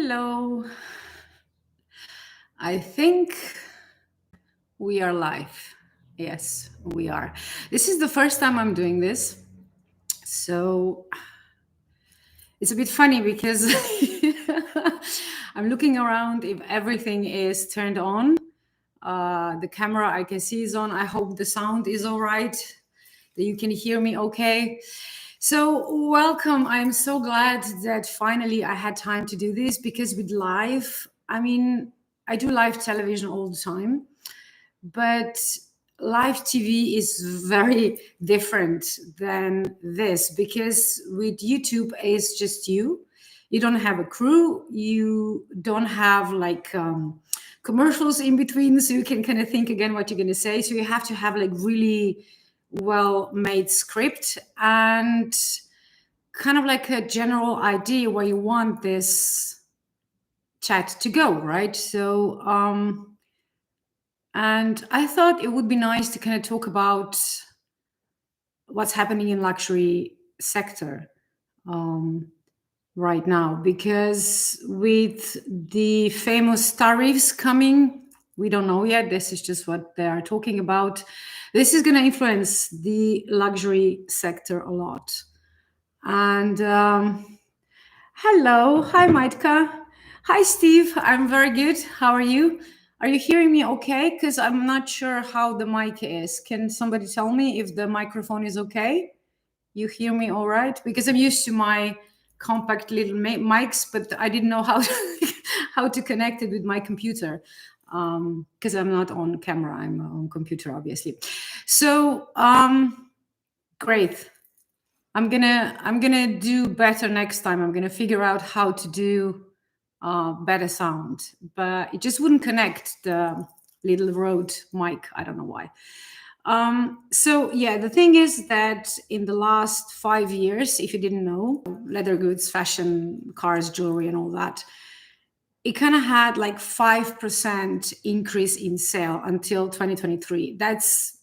Hello. I think we are live. Yes, we are. This is the first time I'm doing this. So it's a bit funny because I'm looking around if everything is turned on. The camera I can see is on. I hope the sound is all right, that you can hear me okay. So welcome. I'm so glad that finally I had time to do this because with live, I do live television all the time, but live TV is very different than this because with YouTube, it's just you. You don't have a crew. You don't have commercials in between, so you can kind of think again what you're going to say. So you have to have like really well-made script and kind of like a general idea where you want this chat to go, right? So and I thought it would be nice to kind of talk about what's happening in luxury sector right now, because with the famous tariffs coming, we don't know yet. This is just what they are talking about. This is going to influence the luxury sector a lot. And hello, hi Maitka. Hi Steve, I'm very good. How are you? Are you hearing me okay? Because I'm not sure how the mic is. Can somebody tell me if the microphone is okay? You hear me all right? Because I'm used to my compact little mics, but I didn't know how to, how to connect it with my computer because I'm not on camera, I'm on computer, obviously. So great. I'm gonna do better next time. I'm gonna figure out how to do better sound, but it just wouldn't connect the little Rode mic. I don't know why. So yeah, the thing is that in the last 5 years, if you didn't know, leather goods, fashion, cars, jewelry, and all that, it kind of had like 5% increase in sale until 2023. That's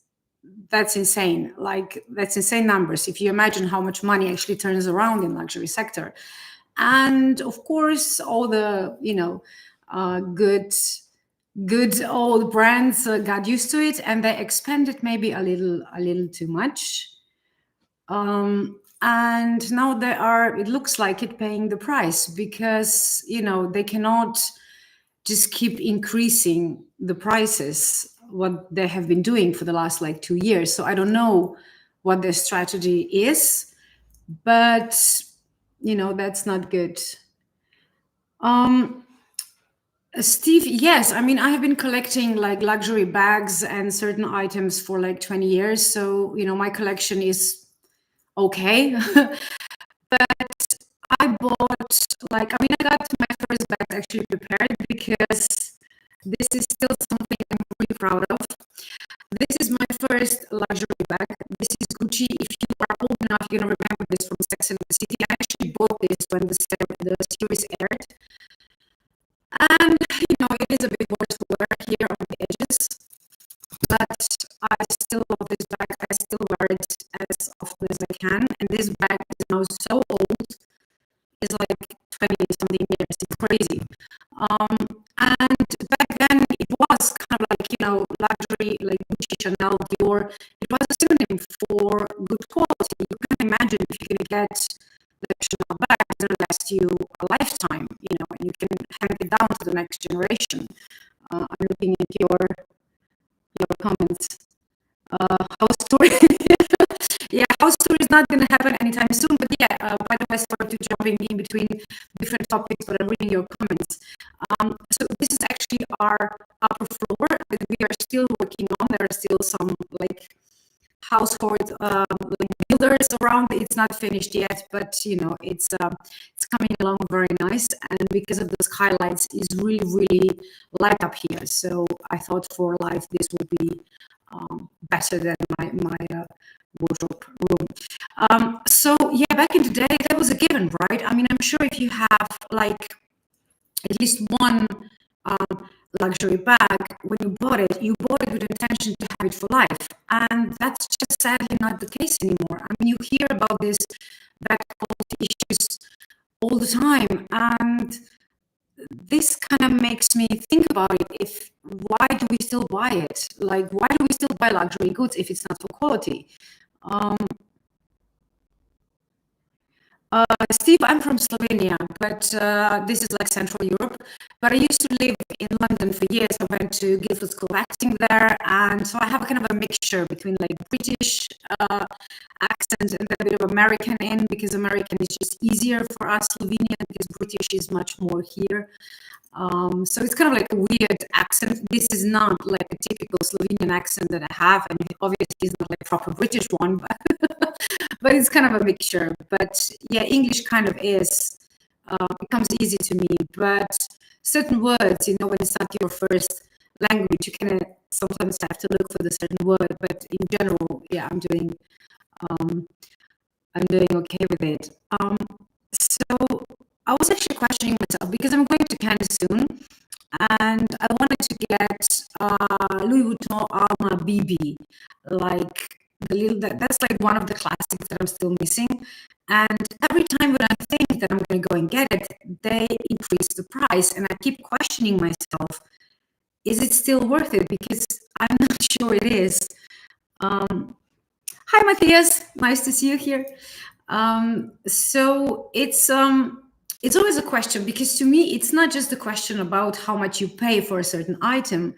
insane. Like that's insane numbers. If you imagine how much money actually turns around in luxury sector, and of course all the good old brands got used to it and they expanded maybe a little too much. And now they are, it looks like it, paying the price because they cannot just keep increasing the prices what they have been doing for the last like 2 years. So I don't know what their strategy is, but that's not good. Steve, yes, I mean I have been collecting like luxury bags and certain items for like 20 years, so my collection is okay. But I bought I got my first bag actually prepared because this is still something I'm really proud of. This is my first luxury bag. This is Gucci. If you are old enough, you're gonna remember this from Sex and the City. I actually bought this when the series aired. And it is a bit worse for wear here on the edges, but I still love this bag. I still wear it as often as I can. And this bag is now so old. It's like 20 something years. It's crazy. And back then it was kind of like, luxury, like Gucci, Chanel, Dior. It was a synonym for good quality. You can imagine if you're going to get the Chanel bag, it's going to last you a lifetime, and you can hand it down to the next generation. I'm looking at your comments. House tour. Yeah, house tour is not going to happen anytime soon. But yeah, by the way, sorry to jumping in between different topics, but I'm reading your comments. So this is actually our upper floor that we are still working on. There are still some household builders around. It's not finished yet, but it's coming along very nice. And because of the skylights, is really really light up here. So I thought for life this would be better than my wardrobe room. So yeah, back in the day, that was a given, right? I mean, I'm sure if you have like at least one luxury bag, when you bought it with intention to have it for life. And that's just sadly not the case anymore. I mean, you hear about this bag quality issues all the time. And this kind of makes me think about it. Why do we still buy it? Like, why do we still buy luxury goods if it's not for quality? Steve, I'm from Slovenia, but this is like Central Europe. But I used to live in London for years. I went to Guildford School of Acting there, and so I have a kind of a mixture between like British accent and a bit of American in, because American is just easier for us Slovenian, because British is much more here. So it's kind of like a weird accent. This is not like a typical Slovenian accent that I have, and obviously it's not like a proper British one, but but it's kind of a mixture. But yeah, English kind of is becomes easy to me. But certain words, you know, when it's not your first language, you kind of sometimes have to look for the certain word. But in general, yeah, I'm doing okay with it. So I was actually questioning myself because I'm going to Canada soon, and I wanted to get Louis Vuitton Alma BB, like the little that's like one of the classics that I'm still missing. And every time when I think that I'm going to go and get it, they increase the price, and I keep questioning myself: is it still worth it? Because I'm not sure it is. Hi, Matthias. Nice to see you here. So it's always a question, because to me, it's not just a question about how much you pay for a certain item,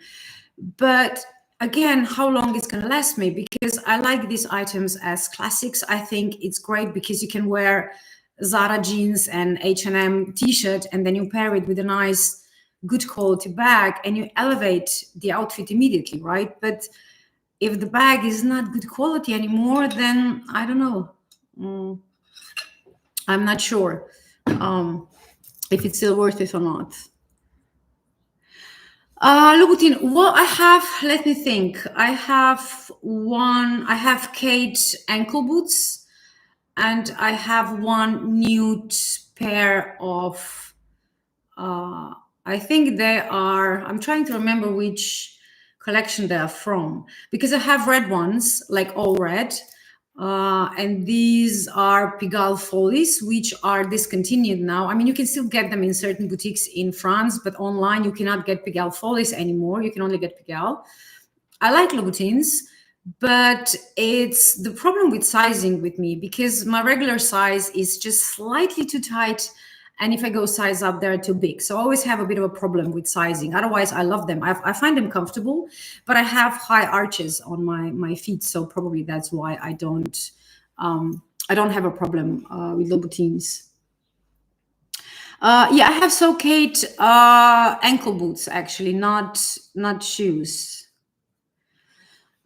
but again, how long it's going to last me, because I like these items as classics. I think it's great because you can wear Zara jeans and H&M t-shirt, and then you pair it with a nice, good quality bag, and you elevate the outfit immediately, right? But if the bag is not good quality anymore, then I don't know. I'm not sure if it's still worth it or not. Louboutin, well, I have, let me think. I have Kate ankle boots, and I have one nude pair of, I think they are, I'm trying to remember which collection they are from, because I have red ones, like all red. And these are Pigalle Folies, which are discontinued now. I mean, you can still get them in certain boutiques in France, but online you cannot get Pigalle Folies anymore. You can only get Pigalle. I like Louboutins, but it's the problem with sizing with me, because my regular size is just slightly too tight. And if I go size up, they're too big. So I always have a bit of a problem with sizing. Otherwise, I love them. I find them comfortable, but I have high arches on my feet. So probably that's why I don't have a problem with Louboutins. Yeah, I have So Kate ankle boots, actually, not shoes.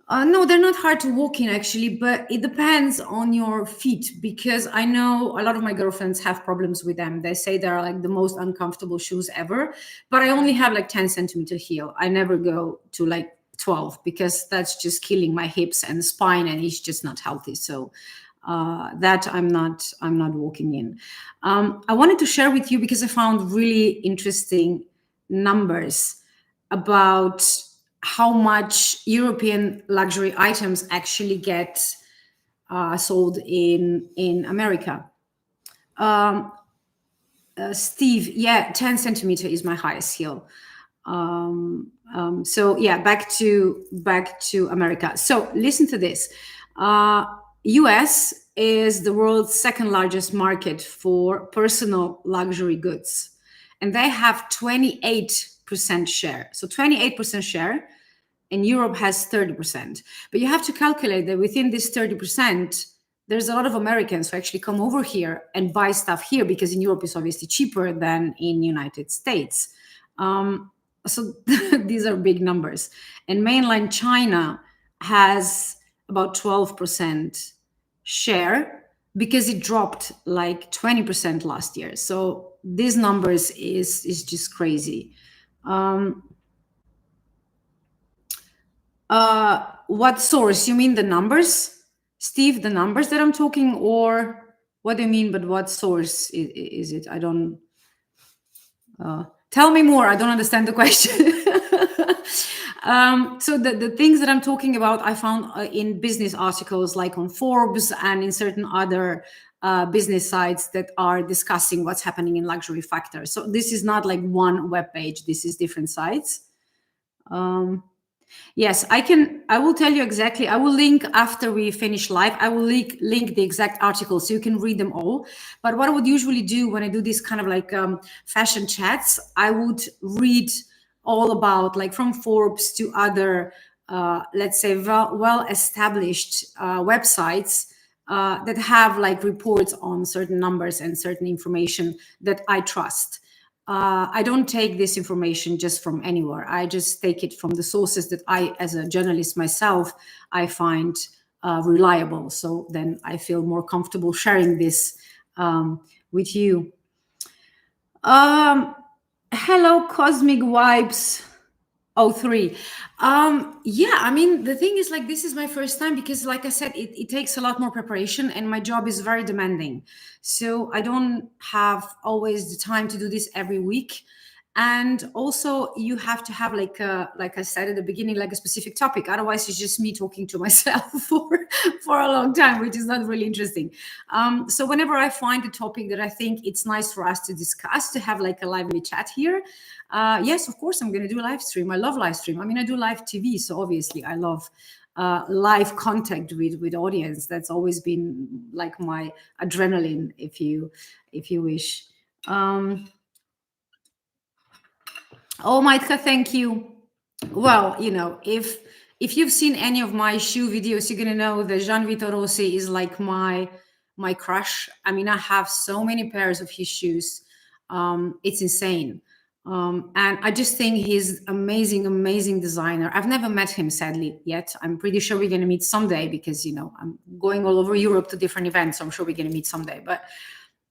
No, they're not hard to walk in, actually, but it depends on your feet, because I know a lot of my girlfriends have problems with them. They say they're like the most uncomfortable shoes ever, but I only have like 10-centimeter heel. I never go to like 12, because that's just killing my hips and spine, and it's just not healthy. So that I'm not walking in. I wanted to share with you, because I found really interesting numbers about how much European luxury items actually get sold in America. Steve, yeah, 10-centimeter is my highest heel. So yeah, back to America. So listen to this. US is the world's second largest market for personal luxury goods, and they have 28% share. So 28% share, and Europe has 30%. But you have to calculate that within this 30%, there's a lot of Americans who actually come over here and buy stuff here, because in Europe it's obviously cheaper than in United States. So these are big numbers. And mainland China has about 12% share, because it dropped like 20% last year. So these numbers is just crazy. What source? You mean the numbers, Steve? The numbers that I'm talking, or what do you mean? But what source is it? I don't. Tell me more. I don't understand the question. So the things that I'm talking about, I found in business articles, like on Forbes and in certain other business sites that are discussing what's happening in luxury factors. So this is not like one web page. This is different sites. Yes, I will tell you exactly. I will link after we finish live. I will link the exact articles so you can read them all. But what I would usually do when I do these kind of like fashion chats, I would read all about, like, from Forbes to other, let's say, well-established websites that have like reports on certain numbers and certain information that I trust. I don't take this information just from anywhere. I just take it from the sources that I, as a journalist myself, I find reliable. So then I feel more comfortable sharing this with you. Hello, Cosmic Vibes 03. Yeah, I mean, the thing is, like, this is my first time because, like I said, it takes a lot more preparation and my job is very demanding. So I don't have always the time to do this every week. And also you have to have like I said at the beginning, like a specific topic. Otherwise it's just me talking to myself for a long time, which is not really interesting. So whenever I find a topic that I think it's nice for us to discuss, to have like a lively chat here, yes, of course, I'm going to do a live stream. I love live stream. I mean, I do live TV, so obviously I love live contact with audience. That's always been like my adrenaline, if you wish. Oh, Maitka, thank you. Well, you know, if you've seen any of my shoe videos, you're gonna know that Gian Vito Rossi is like my crush. I mean, I have so many pairs of his shoes. It's insane. And I just think he's amazing designer. I've never met him, sadly, yet. I'm pretty sure we're gonna meet someday because, you know, I'm going all over Europe to different events. So I'm sure we're gonna meet someday. But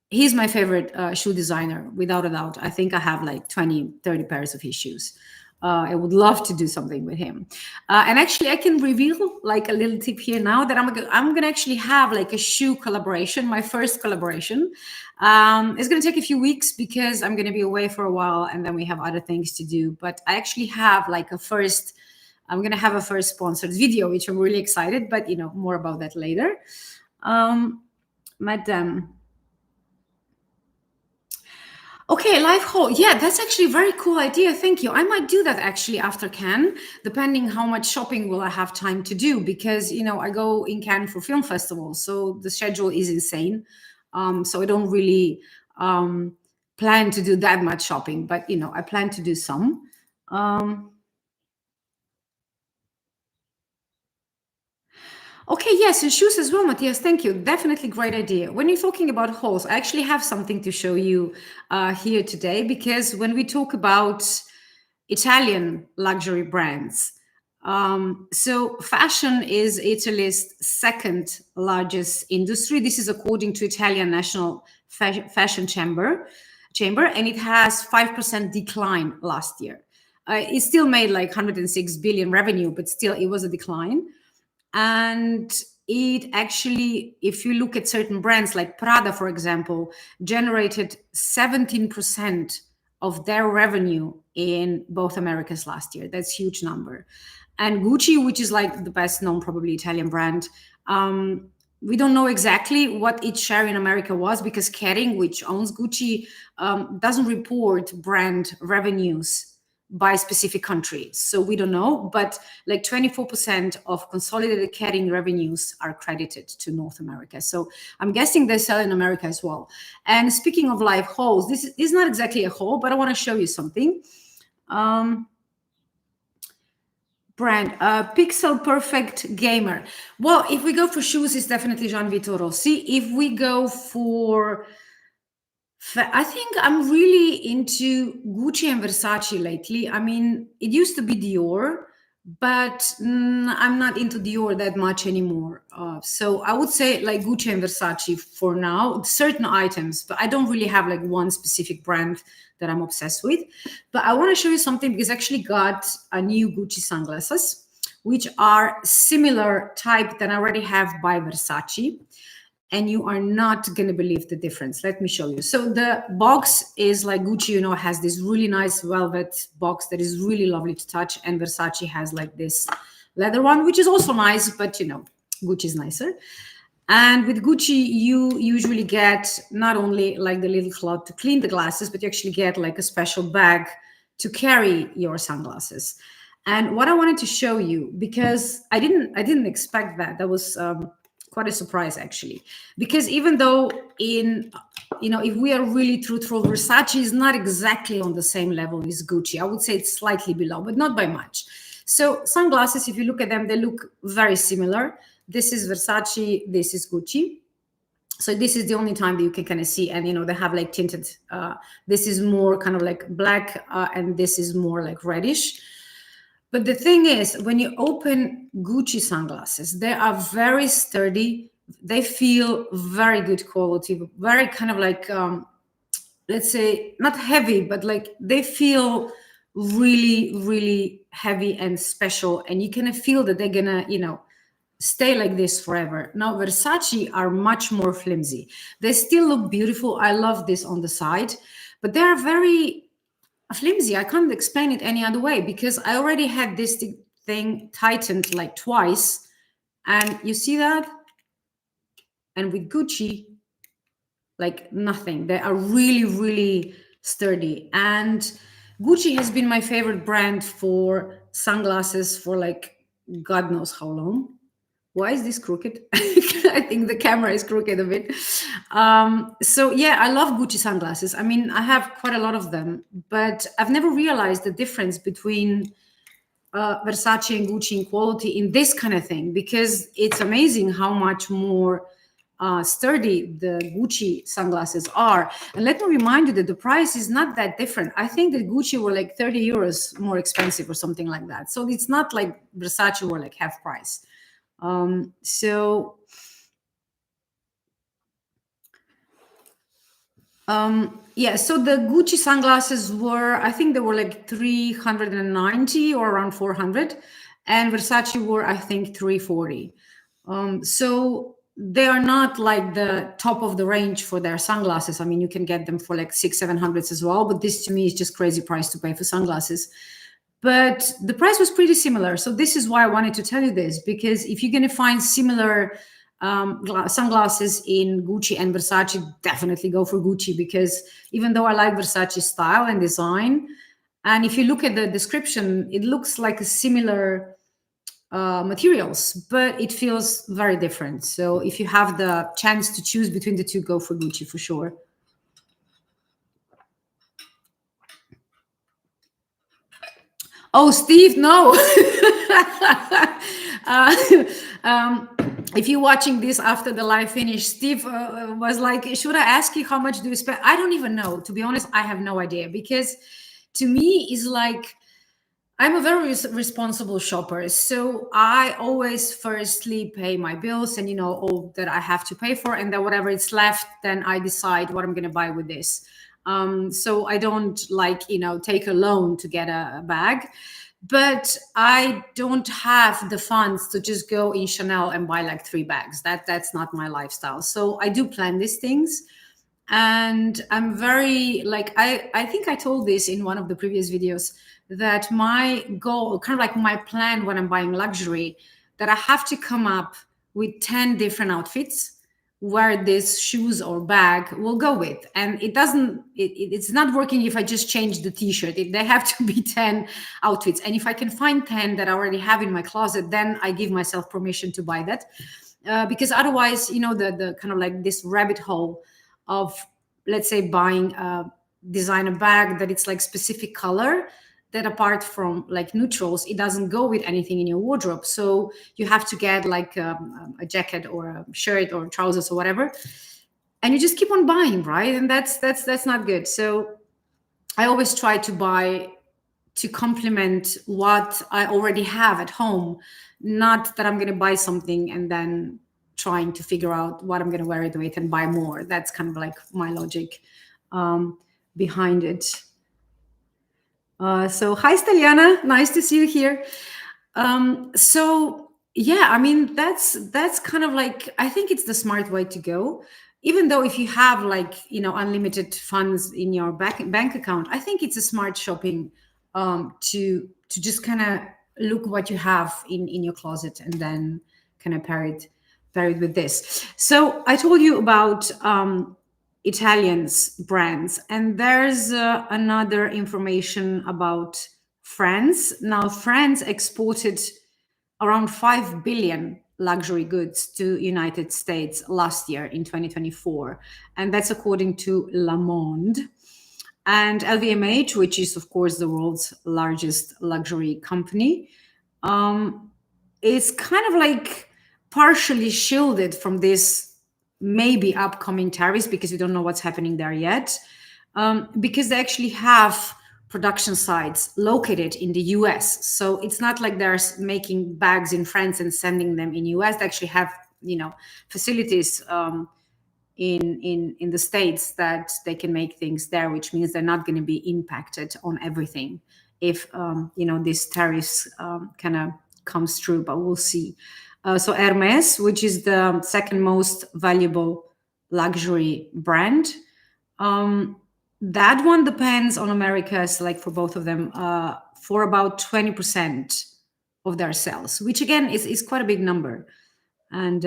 he's my favorite shoe designer, without a doubt. I think I have like 20, 30 pairs of his shoes. I would love to do something with him. And actually, I can reveal like a little tip here now that I'm gonna actually have like a shoe collaboration, my first collaboration. It's gonna take a few weeks because I'm gonna be away for a while and then we have other things to do. But I actually have like I'm gonna have a first sponsored video, which I'm really excited, but you know, more about that later. Madam. Okay, live haul. Yeah, that's actually a very cool idea. Thank you. I might do that actually after Cannes, depending how much shopping will I have time to do, because, you know, I go in Cannes for film festivals, so the schedule is insane. So I don't really plan to do that much shopping, but, you know, I plan to do some. Okay, yes, and shoes as well, Matthias. Thank you. Definitely great idea. When you're talking about hauls, I actually have something to show you here today, because when we talk about Italian luxury brands, so fashion is Italy's second largest industry. This is according to Italian National Fashion Chamber, and it has 5% decline last year. It still made like 106 billion revenue, but still it was a decline. And it actually, if you look at certain brands like Prada, for example, generated 17% of their revenue in both Americas last year. That's a huge number. And Gucci, which is like the best known probably Italian brand, we don't know exactly what its share in America was, because Kering, which owns Gucci, doesn't report brand revenues by specific country. So we don't know, but like 24% of consolidated Kering revenues are credited to North America. So I'm guessing they sell in America as well. And speaking of live hauls, this is not exactly a haul, but I want to show you something. Brand, Pixel Perfect Gamer. Well, if we go for shoes, it's definitely Gian Vito Rossi. If we go for, I think I'm really into Gucci and Versace lately. I mean, it used to be Dior, but I'm not into Dior that much anymore. So I would say like Gucci and Versace for now, certain items, but I don't really have like one specific brand that I'm obsessed with. But I want to show you something, because I actually got a new Gucci sunglasses, which are similar type that I already have by Versace. And you are not going to believe the difference. Let me show you. So the box is like Gucci, you know, has this really nice velvet box that is really lovely to touch. And Versace has like this leather one, which is also nice, but, you know, Gucci is nicer. And with Gucci, you usually get not only like the little cloth to clean the glasses, but you actually get like a special bag to carry your sunglasses. And what I wanted to show you, because I didn't expect that. That was quite a surprise actually. Because even though in if we are really truthful, Versace is not exactly on the same level as Gucci. I would say it's slightly below, but not by much. So sunglasses, if you look at them, they look very similar. This is Versace, this is Gucci. So this is the only time that you can kind of see, and they have like tinted. This is more kind of like black, and this is more like reddish. But the thing is, when you open Gucci sunglasses, they are very sturdy. They feel very good quality, very kind of like, let's say, not heavy, but like they feel really, really heavy and special. And you kind of feel that they're gonna, stay like this forever. Now, Versace are much more flimsy. They still look beautiful. I love this on the side, but they are very flimsy. I can't explain it any other way because I already had this thing tightened like twice. And you see that? And with Gucci, like nothing. They are really, really sturdy. And Gucci has been my favorite brand for sunglasses for like God knows how long. Why is this crooked? I think the camera is crooked a bit. So yeah, I love Gucci sunglasses. I mean, I have quite a lot of them, but I've never realized the difference between Versace and Gucci in quality in this kind of thing, because it's amazing how much more sturdy the Gucci sunglasses are. And let me remind you that the price is not that different. I think that Gucci were like 30 euros more expensive or something like that. So it's not like Versace were like half price. So yeah, so the Gucci sunglasses were, I think they were like 390 or around 400, and Versace were, I think, 340. So they are not like the top of the range for their sunglasses. I mean, you can get them for like 600-700 as well, but this to me is just crazy price to pay for sunglasses. But the price was pretty similar. So this is why I wanted to tell you this, because if you're going to find similar sunglasses in Gucci and Versace, definitely go for Gucci, because even though I like Versace style and design, and if you look at the description, it looks like a similar materials, but it feels very different. So if you have the chance to choose between the two, go for Gucci for sure. Oh, Steve, no. uh, if you're watching this after the live finish, Steve was like, should I ask you how much do you spend? I don't even know. To be honest, I have no idea, because to me, it's like, I'm a very responsible shopper. So I always firstly pay my bills and, all that I have to pay for. And then whatever is left, then I decide what I'm going to buy with this. So I don't like, take a loan to get a bag. But I don't have the funds to just go in Chanel and buy like 3 bags. That's not my lifestyle. So I do plan these things. And I'm very like, I think I told this in one of the previous videos, that my goal, kind of like my plan when I'm buying luxury, that I have to come up with 10 different outfits where this shoes or bag will go with. And it's not working if I just change the t-shirt. They have to be 10 outfits. And if I can find 10 that I already have in my closet, then I give myself permission to buy that. Because otherwise, the kind of like this rabbit hole of, let's say, buying a designer bag that it's like specific color, that apart from like neutrals, it doesn't go with anything in your wardrobe. So you have to get like a jacket or a shirt or trousers or whatever, and you just keep on buying, right? And that's not good. So I always try to buy to complement what I already have at home, not that I'm going to buy something and then trying to figure out what I'm going to wear it with and buy more. That's kind of like my logic behind it. So hi, Steliana, nice to see you here. So yeah, I mean, that's kind of like, I think it's the smart way to go. Even though if you have like, unlimited funds in your bank account, I think it's a smart shopping to just kind of look what you have in your closet and then kind of pair paired with this. So I told you about Italians brands, and there's another information about France. Now, France exported around 5 billion luxury goods to United States last year in 2024, and that's according to Le Monde. And LVMH, which is of course the world's largest luxury company, is kind of like partially shielded from this maybe upcoming tariffs, because we don't know what's happening there yet, because they actually have production sites located in the US. So it's not like they're making bags in France and sending them in US. They actually have, facilities in the States that they can make things there, which means they're not going to be impacted on everything if this tariffs kind of comes true, but we'll see. So Hermes, which is the second most valuable luxury brand, that one depends on Americas, like for both of them, for about 20% of their sales, which again is quite a big number. And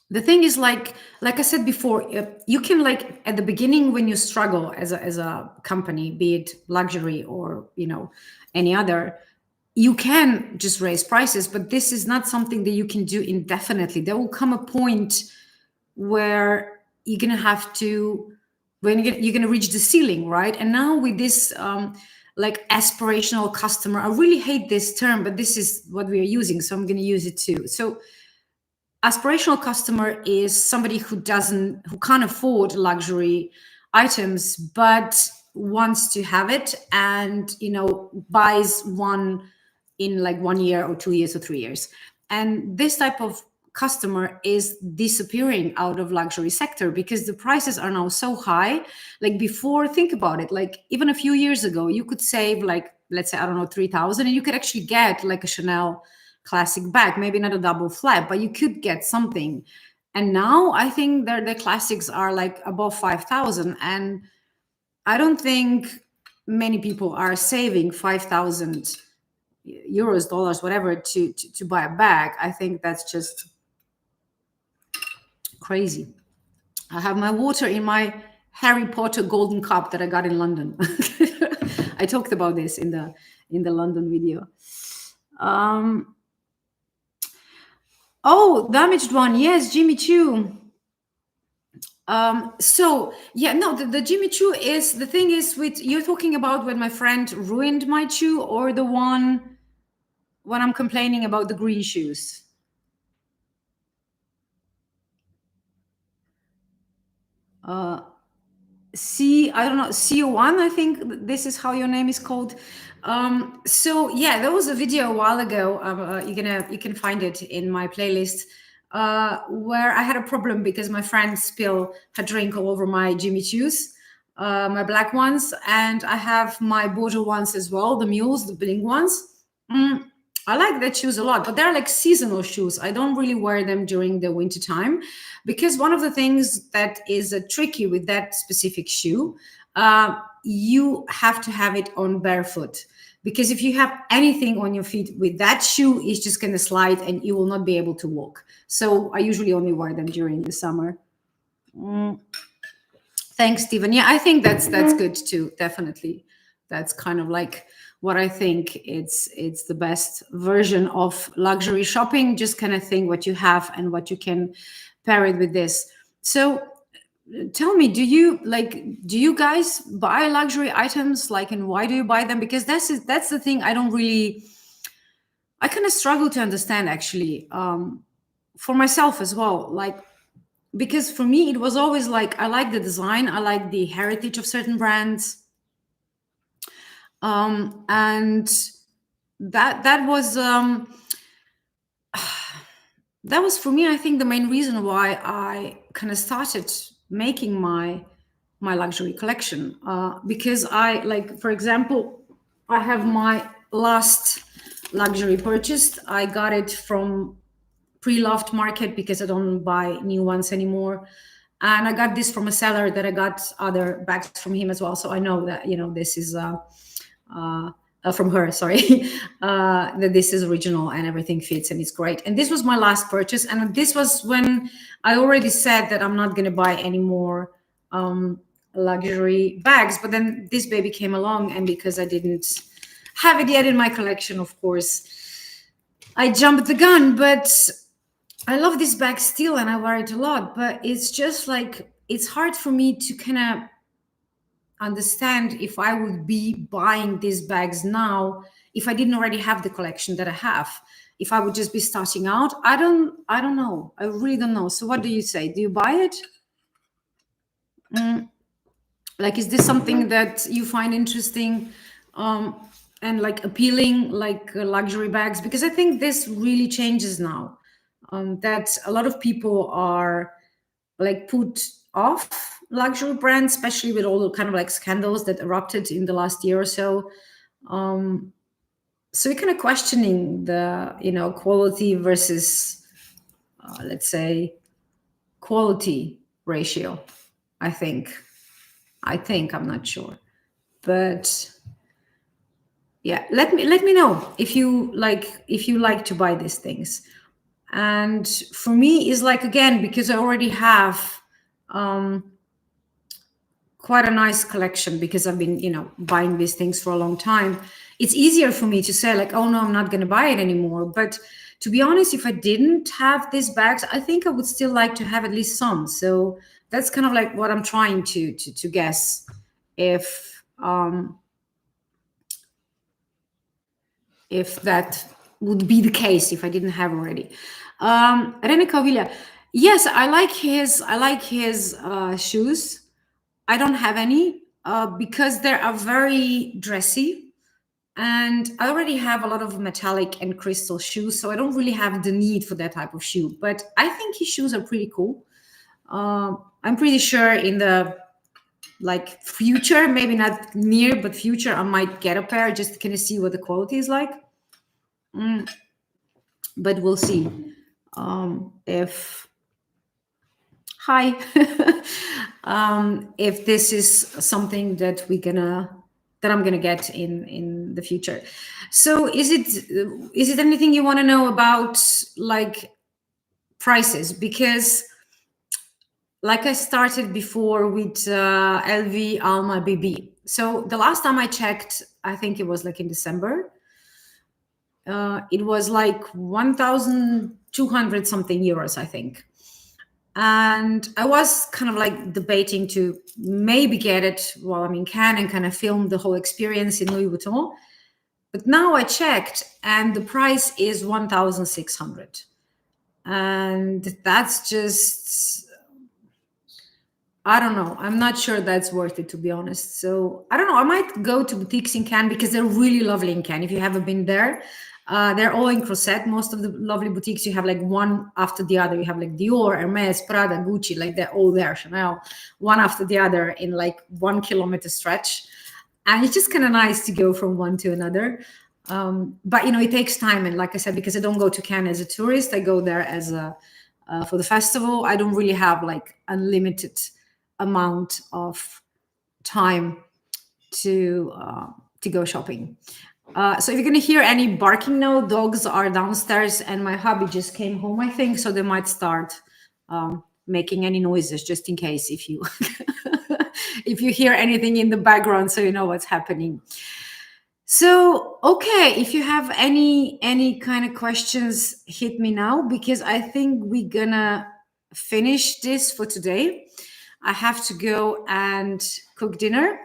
the thing is, like I said before, you can, like, at the beginning when you struggle as a company, be it luxury or any other, you can just raise prices, but this is not something that you can do indefinitely. There will come a point where you're gonna have to, when you're gonna reach the ceiling, right? And now with this like aspirational customer, I really hate this term, but this is what we are using, so I'm gonna use it too. So aspirational customer is somebody who can't afford luxury items, but wants to have it, and buys one in like 1 year or 2 years or 3 years. And this type of customer is disappearing out of luxury sector because the prices are now so high. Like before, think about it, like even a few years ago, you could save, like, let's say, I don't know, 3,000, and you could actually get like a Chanel classic bag, maybe not a double flap, but you could get something. And now I think the classics are like above 5,000, and I don't think many people are saving 5,000 euros, dollars, whatever, to buy a bag. I think that's just crazy. I have my water in my Harry Potter golden cup that I got in London. I talked about this in the London video. Oh, damaged one. Yes, Jimmy Choo. So yeah, no, the Jimmy Choo is, the thing is, with, you're talking about when my friend ruined my shoe, or the one when I'm complaining about the green shoes? I don't know, CO1, I think this is how your name is called. So yeah, there was a video a while ago. You can find it in my playlist, where I had a problem because my friend spilled her drink all over my Jimmy Choos, my black ones, and I have my border ones as well, the mules, the bling ones. I like that shoes a lot, but they're like seasonal shoes. I don't really wear them during the winter time, because one of the things that is tricky with that specific shoe, you have to have it on barefoot, because if you have anything on your feet with that shoe, it's just going to slide and you will not be able to walk. So I usually only wear them during the summer. Thanks, Stephen. Yeah, I think that's good too. Definitely, that's kind of like what I think. It's the best version of luxury shopping. Just kind of think what you have and what you can pair it with this. So tell me, do you guys buy luxury items, like, and why do you buy them? Because that's the thing I kind of struggle to understand, actually, for myself as well. Like, because for me, it was always like, I like the design, I like the heritage of certain brands. And that was for me, I think, the main reason why I kind of started making my luxury collection, because I, like, for example, I have my last luxury purchased. I got it from pre-loved market because I don't buy new ones anymore. And I got this from a seller that I got other bags from him as well. So I know that, this is from her, sorry, that this is original and everything fits and it's great. And this was my last purchase. And this was when I already said that I'm not going to buy any more luxury bags. But then this baby came along, and because I didn't have it yet in my collection, of course, I jumped the gun. But I love this bag still, and I wear it a lot. But it's just like, it's hard for me to kind of understand if I would be buying these bags now if I didn't already have the collection that I have. If I would just be starting out, I don't know. I really don't know. So what do you say? Do you buy it? Like, is this something that you find interesting, and like appealing, like luxury bags? Because I think this really changes now. That a lot of people are like put off luxury brands, especially with all the kind of like scandals that erupted in the last year or so. So you're kind of questioning the, quality versus, let's say, quality ratio. I think. I'm not sure, but yeah, let me know if you like to buy these things. And for me, is like, again, because I already have quite a nice collection, because I've been, buying these things for a long time. It's easier for me to say like, oh no, I'm not going to buy it anymore. But to be honest, if I didn't have these bags, I think I would still like to have at least some. So that's kind of like what I'm trying to guess, if that would be the case if I didn't have already. Rene Cavilla, yes, I like his shoes. I don't have any, because they are very dressy, and I already have a lot of metallic and crystal shoes, so I don't really have the need for that type of shoe. But I think his shoes are pretty cool. I'm pretty sure in the like future, maybe not near, but future, I might get a pair just to kind of see what the quality is like. But we'll see. If hi, if this is something that I'm gonna get in the future. So is it anything you want to know about, like, prices? Because like I started before with LV Alma BB. So the last time I checked, I think it was like in December. It was like 1,200 something euros, I think. And I was kind of like debating to maybe get it while I'm in Cannes and kind of film the whole experience in Louis Vuitton. But now I checked, and the price is 1,600. And that's just, I don't know. I'm not sure that's worth it, to be honest. So I don't know. I might go to boutiques in Cannes, because they're really lovely in Cannes. If you haven't been there, they're all in Crozet. Most of the lovely boutiques, you have like one after the other. You have like Dior, Hermes, Prada, Gucci, like they're all there. Chanel, one after the other in like 1 kilometer stretch. And it's just kind of nice to go from one to another. But it takes time. And like I said, because I don't go to Cannes as a tourist, I go there as for the festival. I don't really have like unlimited amount of time to go shopping. So if you're going to hear any barking now, dogs are downstairs, and my hubby just came home, I think, so they might start making any noises, just in case, if you if you hear anything in the background, so you know what's happening. So okay, if you have any kind of questions, hit me now, because I think we're gonna finish this for today. I have to go and cook dinner.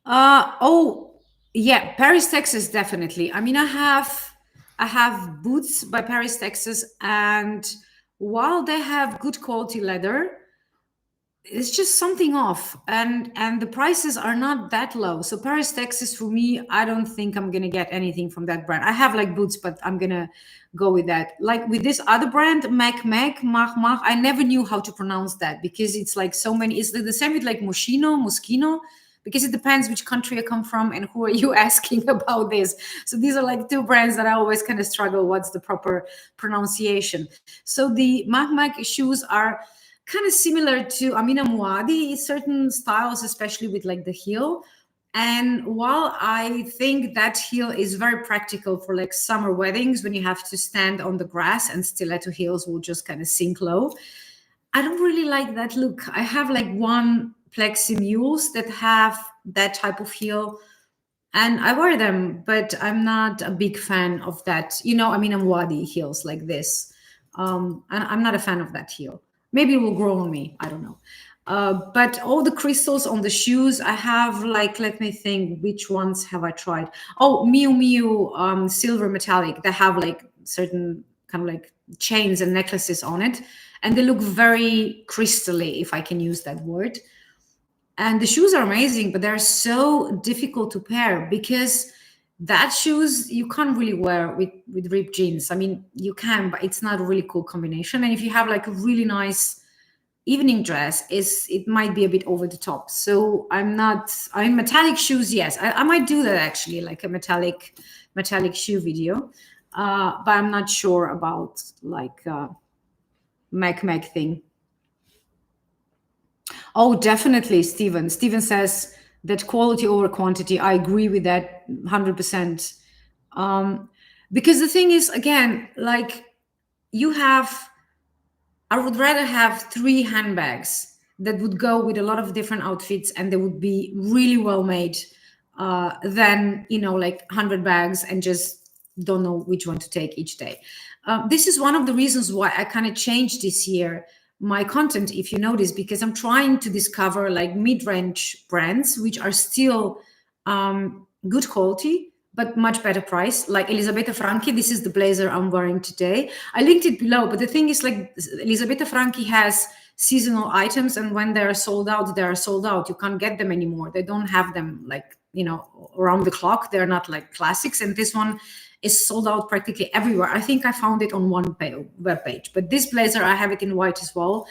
Oh yeah, Paris, Texas, definitely. I mean, I have boots by Paris, Texas, and while they have good quality leather, it's just something off, and the prices are not that low. So Paris, Texas, for me, I don't think I'm gonna get anything from that brand. I have like boots, but I'm gonna go with that. Like with this other brand, Mach, I never knew how to pronounce that, because it's like so many. It's the same with like Moschino, because it depends which country I come from and who are you asking about this. So these are like two brands that I always kind of struggle what's the proper pronunciation. So the Mach shoes are kind of similar to Amina Muadi, certain styles, especially with like the heel. And while I think that heel is very practical for like summer weddings when you have to stand on the grass and stiletto heels will just kind of sink low, I don't really like that look. I have like one plexi mules that have that type of heel and I wear them, but I'm not a big fan of that. I mean, I'm wadi heels like this. And I'm not a fan of that heel. Maybe it will grow on me. I don't know. But all the crystals on the shoes, I have like, let me think, which ones have I tried? Oh, Miu Miu silver metallic. They have like certain kind of like chains and necklaces on it, and they look very crystally, if I can use that word. And the shoes are amazing, but they're so difficult to pair because that shoes you can't really wear with ripped jeans. I mean, you can, but it's not a really cool combination. And if you have like a really nice evening dress, it might be a bit over the top. So I'm metallic shoes. Yes, I might do that actually, like a metallic shoe video. But I'm not sure about like Mac thing. Oh, definitely, Stephen. Stephen says that quality over quantity. I agree with that 100%. Because the thing is, again, like you have, I would rather have three handbags that would go with a lot of different outfits and they would be really well made than, like 100 bags and just don't know which one to take each day. This is one of the reasons why I kind of changed this year my content, if you notice, because I'm trying to discover like mid-range brands which are still good quality but much better price. Like Elisabetta Franchi, this is the blazer I'm wearing today. I linked it below, but the thing is, like, Elisabetta Franchi has seasonal items, and when they're sold out, they're sold out. You can't get them anymore. They don't have them like, around the clock. They're not like classics, and this one is sold out practically everywhere. I think I found it on one web page, but this blazer, I have it in white as well,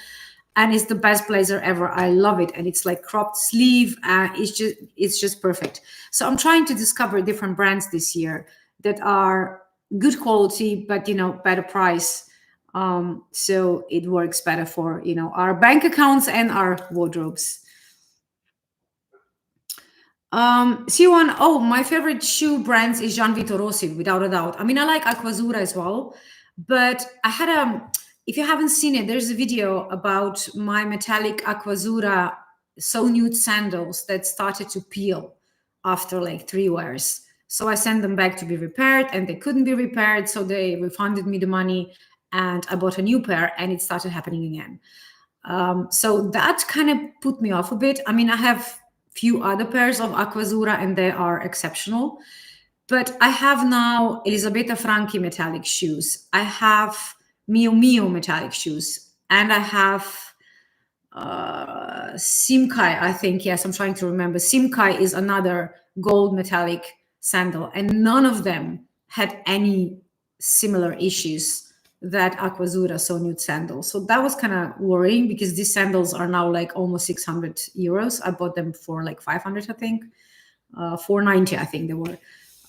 and it's the best blazer ever. I love it, and it's like cropped sleeve. It's just perfect. So I'm trying to discover different brands this year that are good quality, but better price. So it works better for our bank accounts and our wardrobes. C1, oh, my favorite shoe brands is Gian Vito Rossi, without a doubt. I mean, I like Aquazzura as well, but I had if you haven't seen it, there's a video about my metallic Aquazzura So Nude sandals that started to peel after like 3 wears. So I sent them back to be repaired and they couldn't be repaired. So they refunded me the money and I bought a new pair and it started happening again. So that kind of put me off a bit. I mean, I have few other pairs of Aquazzura and they are exceptional. But I have now Elisabetta Franchi metallic shoes. I have Miu Miu metallic shoes. And I have Simkai, I think. Yes, I'm trying to remember. Simkai is another gold metallic sandal. And none of them had any similar issues that Aquazzura So Nude sandals. So that was kind of worrying because these sandals are now like almost 600 euros. I bought them for like 500, I think. 490, I think they were.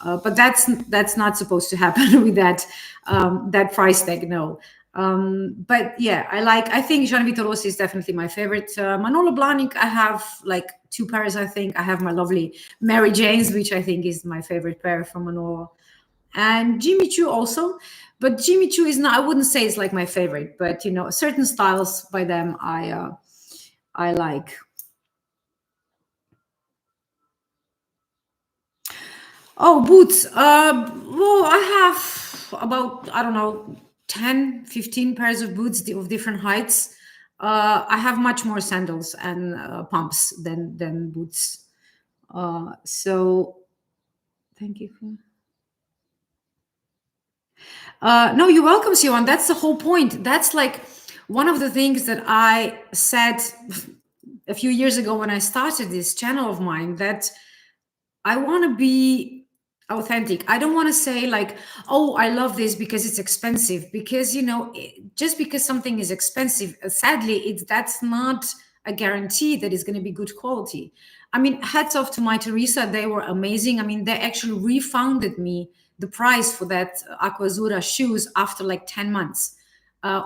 But that's not supposed to happen with that price tag, no. But yeah, I think Gian Vito Rossi is definitely my favorite. Manolo Blahnik, I have like 2 pairs, I think. I have my lovely Mary Janes, which I think is my favorite pair from Manolo. And Jimmy Choo also. But Jimmy Choo is not, I wouldn't say it's like my favorite, but certain styles by them I like. Oh, boots. Well, I have about, I don't know, 10, 15 pairs of boots of different heights. I have much more sandals and pumps than boots. So thank you. No, you're welcome, Siwan. That's the whole point. That's like one of the things that I said a few years ago when I started this channel of mine, that I want to be authentic. I don't want to say like, oh, I love this because it's expensive, because just because something is expensive, sadly, that's not a guarantee that it's going to be good quality. I mean, hats off to my Teresa. They were amazing. I mean, they actually refunded me the price for that Aquazzura shoes after like 10 months.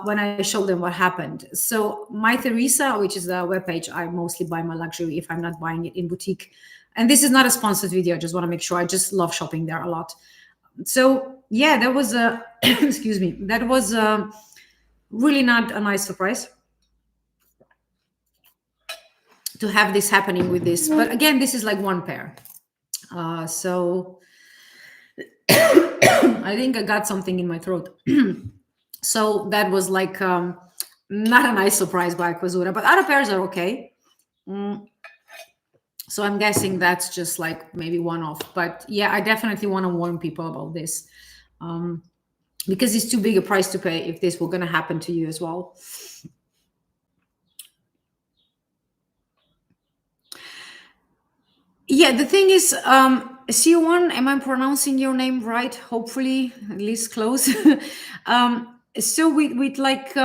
when I show them what happened. So my Theresa, which is the webpage, I mostly buy my luxury if I'm not buying it in boutique. And this is not a sponsored video. I just want to make sure. I just love shopping there a lot. So yeah, that was a excuse me. That was really not a nice surprise to have this happening with this. But again, this is like one pair. So I think I got something in my throat. So that was like not a nice surprise by Aquazura, but other pairs are okay. So I'm guessing that's just like maybe one off. But yeah, I definitely want to warn people about this because it's too big a price to pay if this were going to happen to you as well. Yeah, the thing is, CO1, am I pronouncing your name right? Hopefully, at least close. So with like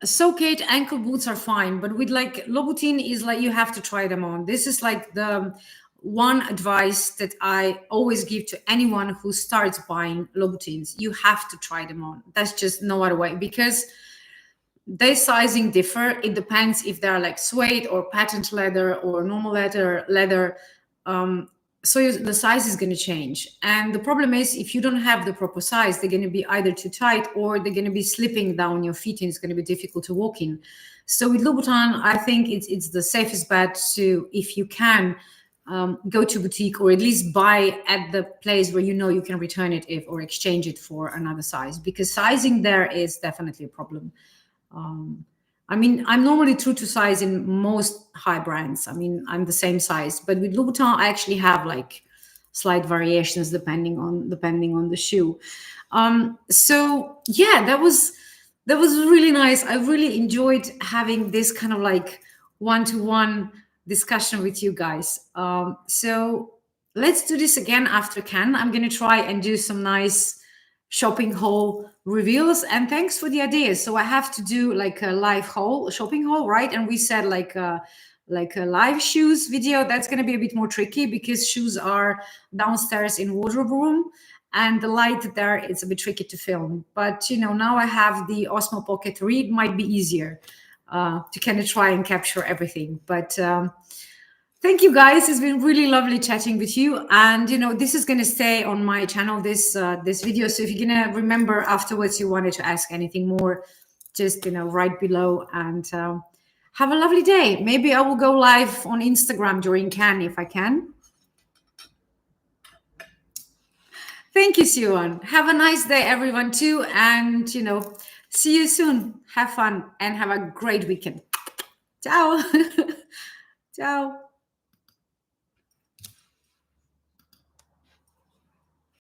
Socate ankle boots are fine, but with like Louboutin is like you have to try them on. This is like the one advice that I always give to anyone who starts buying Louboutins. You have to try them on. That's just no other way, because their sizing differ. It depends if they're like suede or patent leather or normal leather. So the size is going to change. And the problem is, if you don't have the proper size, they're going to be either too tight or they're going to be slipping down your feet and it's going to be difficult to walk in. So with Louboutin, I think it's the safest bet to, if you can, go to boutique or at least buy at the place where you know you can return it or exchange it for another size, because sizing there is definitely a problem. I mean, I'm normally true to size in most high brands. I mean, I'm the same size, but with Louboutin, I actually have like slight variations depending on the shoe. So yeah, that was really nice. I really enjoyed having this kind of like one-to-one discussion with you guys. So let's do this again after Cannes. I'm going to try and do some nice shopping haul reveals, and thanks for the ideas. So I have to do like a live haul, shopping haul, right? And we said like a live shoes video. That's going to be a bit more tricky because shoes are downstairs in wardrobe room and the light there, it's a bit tricky to film. But you know, now I have the Osmo Pocket 3, it might be easier to kind of try and capture everything. But thank you guys. It's been really lovely chatting with you. And you know, this is going to stay on my channel, this video. So if you're going to remember afterwards you wanted to ask anything more, just, you know, right below. And have a lovely day. Maybe I will go live on Instagram during Cannes if I can. Thank you, Siwan. Have a nice day, everyone, too. And, you know, see you soon. Have fun and have a great weekend. Ciao. Ciao.